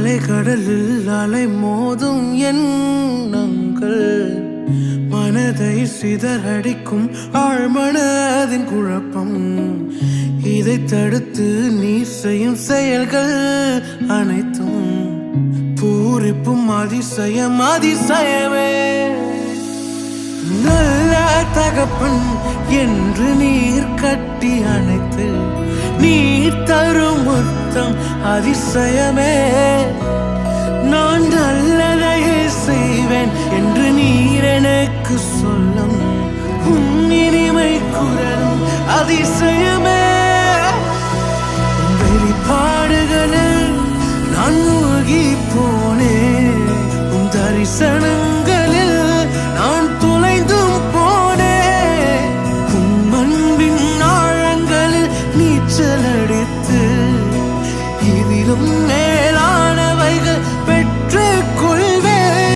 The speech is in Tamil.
அலைக்கடலில் அலை மோதும் எண்ணங்கள் மனதை சிதறடிக்கும் ஆழ்மனதின் குழப்பம். இதை தடுத்து நீ செய்யும் செயல்கள் அனைத்தும் பூரிப்பும் அதிசயம் அதிசயமே. நல்ல தகப்பன் என்று நீர் கட்டி அணைத்து நீர் தரும் முத்தம் அதிசயமே. நான் நல்லதையே செய்வேன் என்று நீர் எனக்கு சொல்லும் உன் இனிமை குரலும் அதிசயமே. வெளிப்பாடுகளில் நான் மூழ்கி போனேன், உன் தரிசன